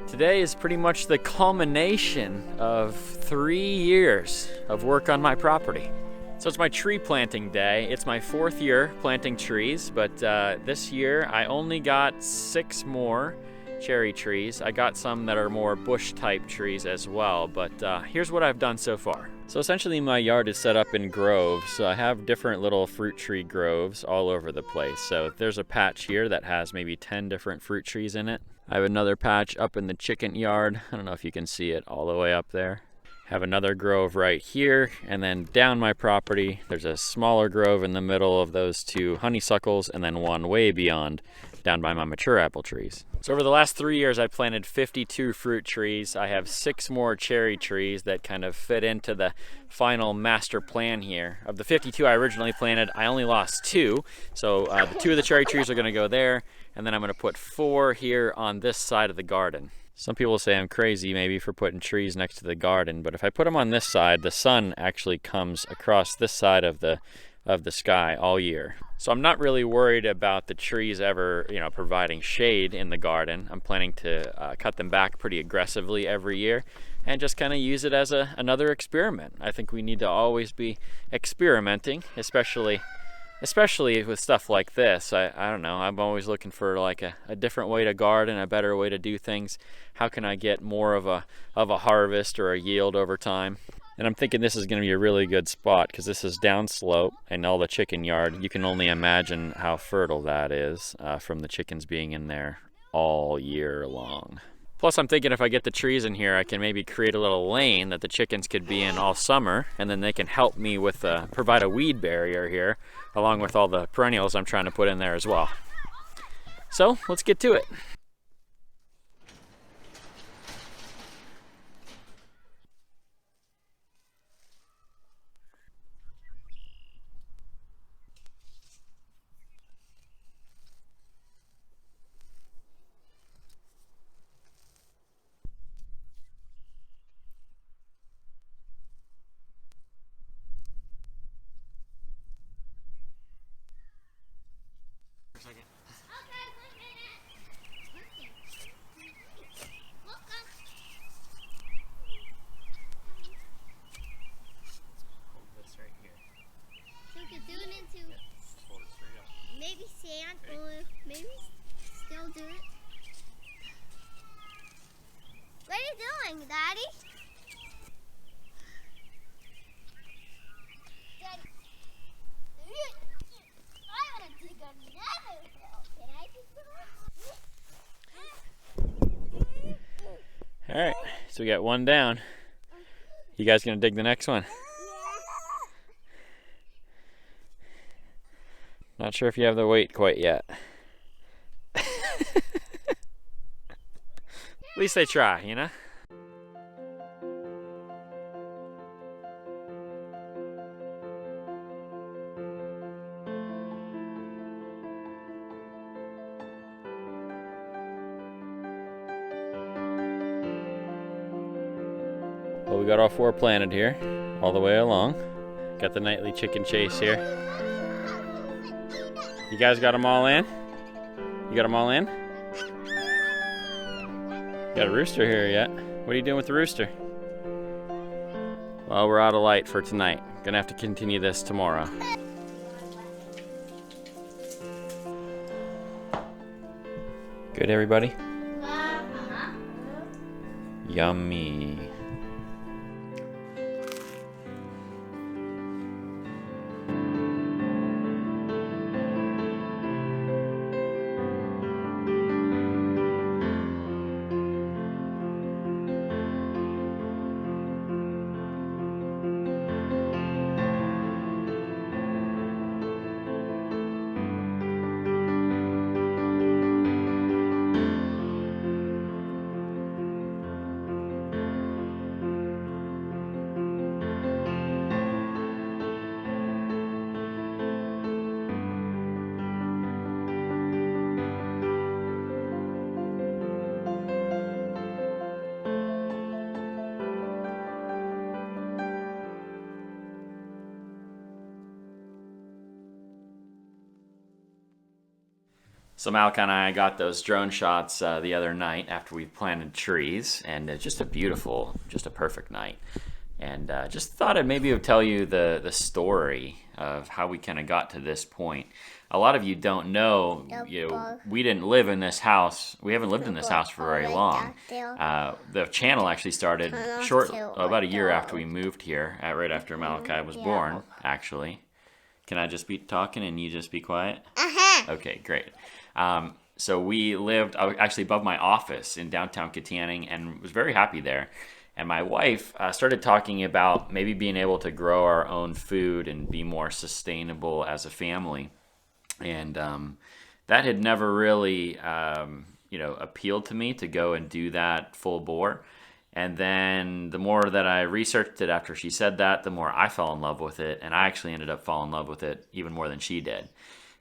Today is pretty much the culmination of 3 years of work on my property. So it's my tree planting day. It's my 4th year planting trees, but this year I only got 6 more cherry trees. I got some that are more bush type trees as well, but here's what I've done so far. So essentially my yard is set up in groves. So I have different little fruit tree groves all over the place. So there's a patch here that has maybe 10 different fruit trees in it. I have another patch up in the chicken yard. I don't know if you can see it all the way up there. Have another grove right here, and then down my property there's a smaller grove in the middle of those 2 honeysuckles, and then one way beyond down by my mature apple trees. So over the last 3 years I planted 52 fruit trees. I have 6 more cherry trees that kind of fit into the final master plan here. Of the 52 I originally planted, I only lost 2. So the 2 of the cherry trees are gonna go there, and then I'm gonna put 4 here on this side of the garden. Some people say I'm crazy maybe for putting trees next to the garden, but if I put them on this side, the sun actually comes across this side of the sky all year. So I'm not really worried about the trees ever, providing shade in the garden. I'm planning to cut them back pretty aggressively every year and just kind of use it as another experiment. I think we need to always be experimenting, especially with stuff like this. I don't know, I'm always looking for like a different way to garden, a better way to do things. How can I get more of a harvest or a yield over time? And I'm thinking this is going to be a really good spot because this is downslope and all the chicken yard. You can only imagine how fertile that is from the chickens being in there all year long. Plus I'm thinking if I get the trees in here, I can maybe create a little lane that the chickens could be in all summer, and then they can help me with provide a weed barrier here along with all the perennials I'm trying to put in there as well. So let's get to it. Maybe sand or maybe still do it. What are you doing, Daddy? Daddy, I want to dig another hill. Can I dig the All right, so we got one down. You guys gonna dig the next one? Not sure if you have the weight quite yet. At least they try, Well, we got all 4 planted here, all the way along. Got the nightly chicken chase here. You guys got them all in? You got them all in? Got a rooster here yet. What are you doing with the rooster? Well, we're out of light for tonight. Gonna have to continue this tomorrow. Good, everybody? Yummy. So Malika and I got those drone shots the other night after we planted trees, and it's just a beautiful, just a perfect night. And just thought I'd maybe tell you the story of how we kind of got to this point. A lot of you don't know, we didn't live in this house. We haven't lived in this house for very long. The channel actually started about a year after we moved here, right after Malachi was born, actually. Can I just be talking and you just be quiet? Okay, great. So we lived actually above my office in downtown Kittanning and was very happy there. And my wife started talking about maybe being able to grow our own food and be more sustainable as a family. And that had never really, appealed to me to go and do that full bore. And then the more that I researched it after she said that, the more I fell in love with it. And I actually ended up falling in love with it even more than she did.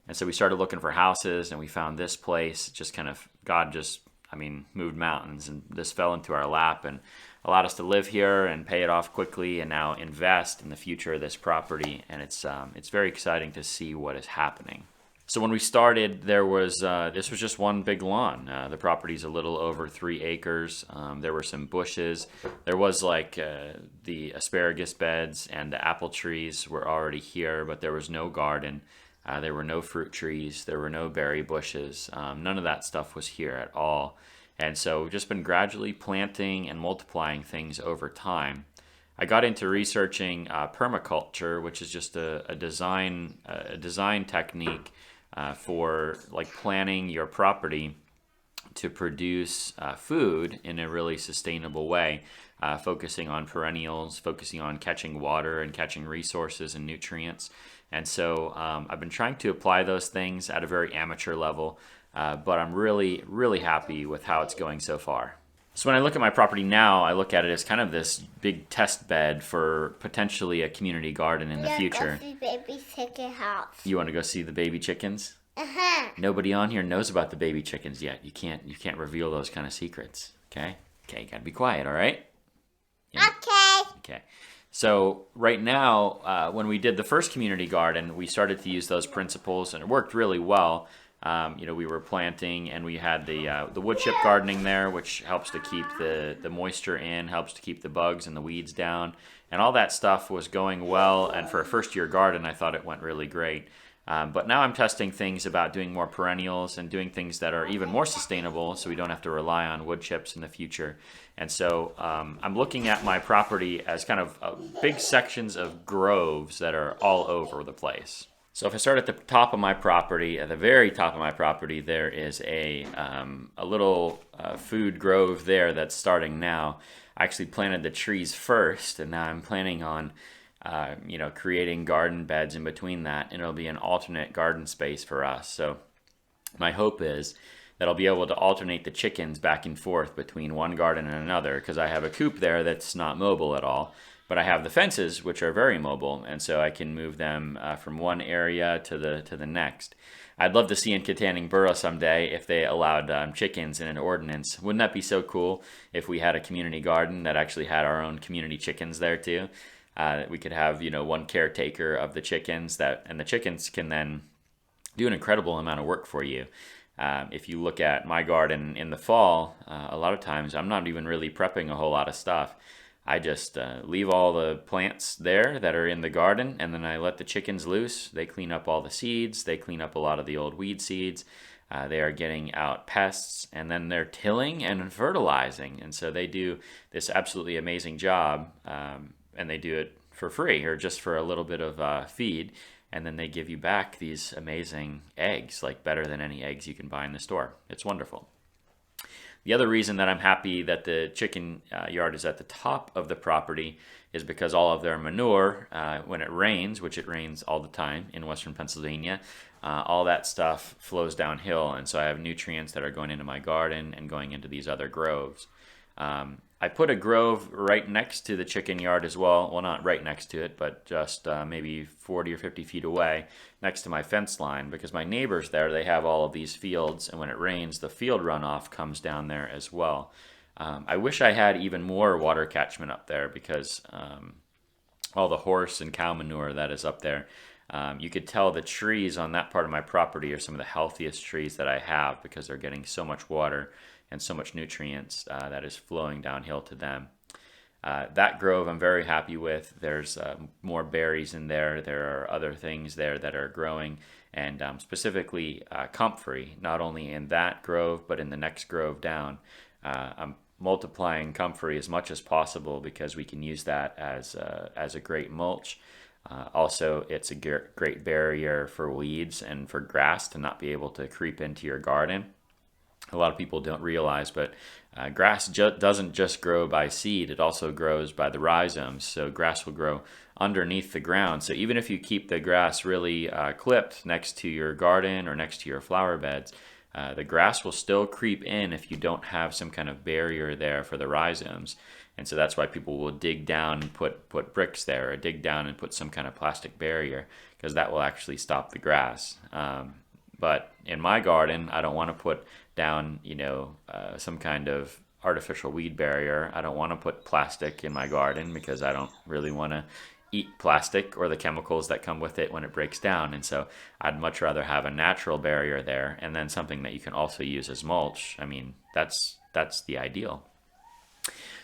And so we started looking for houses, and we found this place. Just kind of, God just, moved mountains, and this fell into our lap and allowed us to live here and pay it off quickly, and now invest in the future of this property. And it's very exciting to see what is happening. So when we started, there was this was just one big lawn. The property's a little over 3 acres. There were some bushes. There was the asparagus beds, and the apple trees were already here, but there was no garden. There were no fruit trees. There were no berry bushes. None of that stuff was here at all. And so we've just been gradually planting and multiplying things over time. I got into researching permaculture, which is just a design technique for planning your property to produce food in a really sustainable way, focusing on perennials, focusing on catching water and catching resources and nutrients. And so I've been trying to apply those things at a very amateur level, but I'm really, really happy with how it's going so far. So when I look at my property now, I look at it as kind of this big test bed for potentially a community garden in the future. Go see baby chicken house. You want to go see the baby chickens? Nobody on here knows about the baby chickens yet. You can't reveal those kind of secrets. Okay, you gotta be quiet. All right. Yeah. Okay. So right now, when we did the first community garden, we started to use those principles, and it worked really well. We were planting, and we had the wood chip gardening there, which helps to keep the moisture in, helps to keep the bugs and the weeds down, and all that stuff was going well. And for a first-year garden, I thought it went really great. But now I'm testing things about doing more perennials and doing things that are even more sustainable, so we don't have to rely on wood chips in the future. And so I'm looking at my property as kind of big sections of groves that are all over the place. So if I start at the top of my property, at the very top of my property, there is a little food grove there that's starting now. I actually planted the trees first, and now I'm planning on creating garden beds in between that, and it'll be an alternate garden space for us. So my hope is that I'll be able to alternate the chickens back and forth between one garden and another, because I have a coop there that's not mobile at all. But I have the fences, which are very mobile, and so I can move them from one area to the next. I'd love to see in Kittanning Borough someday if they allowed chickens in an ordinance. Wouldn't that be so cool if we had a community garden that actually had our own community chickens there too? We could have one caretaker of the chickens, and the chickens can then do an incredible amount of work for you. If you look at my garden in the fall, a lot of times I'm not even really prepping a whole lot of stuff. I just leave all the plants there that are in the garden, and then I let the chickens loose. They clean up all the seeds. They clean up a lot of the old weed seeds. They are getting out pests, and then they're tilling and fertilizing. And so they do this absolutely amazing job, and they do it for free or just for a little bit of feed. And then they give you back these amazing eggs, better than any eggs you can buy in the store. It's wonderful. The other reason that I'm happy that the chicken yard is at the top of the property is because all of their manure, when it rains, which it rains all the time in western Pennsylvania, all that stuff flows downhill. And so I have nutrients that are going into my garden and going into these other groves. I put a grove right next to the chicken yard as well. Well, not right next to it, but just maybe 40 or 50 feet away next to my fence line, because my neighbors there, they have all of these fields, and when it rains, the field runoff comes down there as well. I wish I had even more water catchment up there, because all the horse and cow manure that is up there, You could tell the trees on that part of my property are some of the healthiest trees that I have because they're getting so much water and so much nutrients that is flowing downhill to them. That grove I'm very happy with. There's more berries in there. There are other things there that are growing, and specifically comfrey, not only in that grove, but in the next grove down. I'm multiplying comfrey as much as possible because we can use that as a great mulch. Also, it's a great barrier for weeds and for grass to not be able to creep into your garden. A lot of people don't realize, but grass doesn't just grow by seed, it also grows by the rhizomes. So grass will grow underneath the ground. So even if you keep the grass really clipped next to your garden or next to your flower beds, the grass will still creep in if you don't have some kind of barrier there for the rhizomes. And so that's why people will dig down and put bricks there, or dig down and put some kind of plastic barrier, because that will actually stop the grass. But in my garden, I don't want to put down, some kind of artificial weed barrier. I don't want to put plastic in my garden because I don't really want to eat plastic or the chemicals that come with it when it breaks down. And so I'd much rather have a natural barrier there, and then something that you can also use as mulch. I mean, that's the ideal.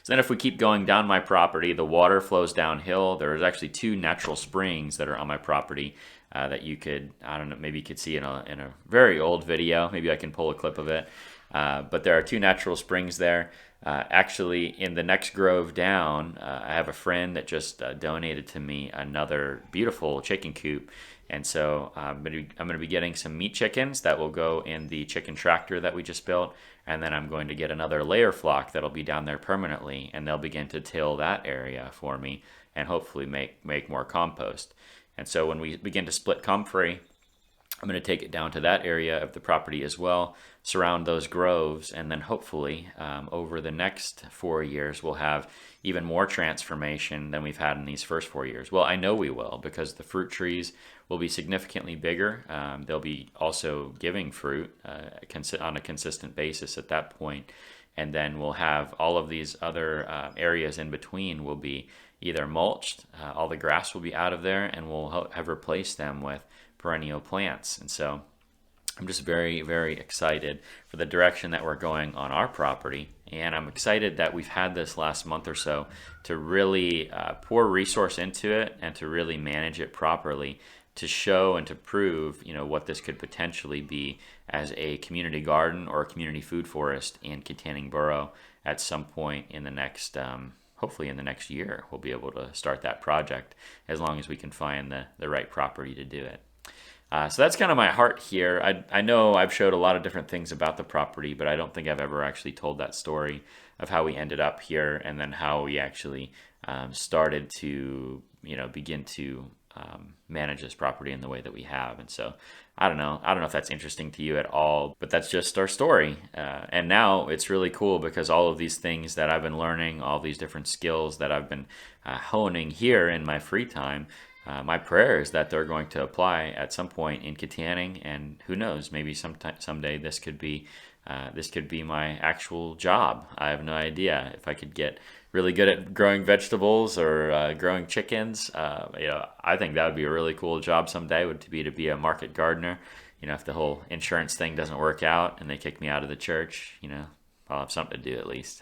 So then if we keep going down my property, the water flows downhill. There's actually 2 natural springs that are on my property that you could, I don't know, maybe you could see in a very old video. Maybe I can pull a clip of it. But there are 2 natural springs there. Actually, in the next grove down, I have a friend that just donated to me another beautiful chicken coop. And so I'm going to be getting some meat chickens that will go in the chicken tractor that we just built. And then I'm going to get another layer flock that'll be down there permanently. And they'll begin to till that area for me and hopefully make more compost. And so when we begin to split comfrey, I'm going to take it down to that area of the property as well, surround those groves, and then hopefully over the next 4 years, we'll have even more transformation than we've had in these first 4 years. Well, I know we will, because the fruit trees will be significantly bigger. They'll be also giving fruit on a consistent basis at that point. And then we'll have all of these other areas in between will be either mulched, all the grass will be out of there, and we'll have replaced them with perennial plants. And so I'm just very, very excited for the direction that we're going on our property. And I'm excited that we've had this last month or so to really pour resource into it and to really manage it properly, to show and to prove, what this could potentially be as a community garden or a community food forest in Kittanning Borough at some point in the next, hopefully in the next year. We'll be able to start that project as long as we can find the right property to do it. So that's kind of my heart here. I know I've showed a lot of different things about the property, but I don't think I've ever actually told that story of how we ended up here and then how we actually started to, begin to manage this property in the way that we have. And so I don't know if that's interesting to you at all, but that's just our story. And now it's really cool because all of these things that I've been learning, all these different skills that I've been honing here in my free time, my prayer is that they're going to apply at some point in Kittanning, and who knows, maybe someday this could be my actual job. I have no idea. If I could get really good at growing vegetables or growing chickens, I think that would be a really cool job someday. Would to be a market gardener. If the whole insurance thing doesn't work out and they kick me out of the church, I'll have something to do at least.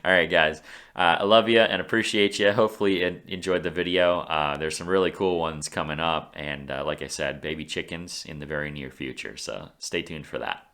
All right, guys. I love you and appreciate you. Hopefully you enjoyed the video. There's some really cool ones coming up. And like I said, baby chickens in the very near future. So stay tuned for that.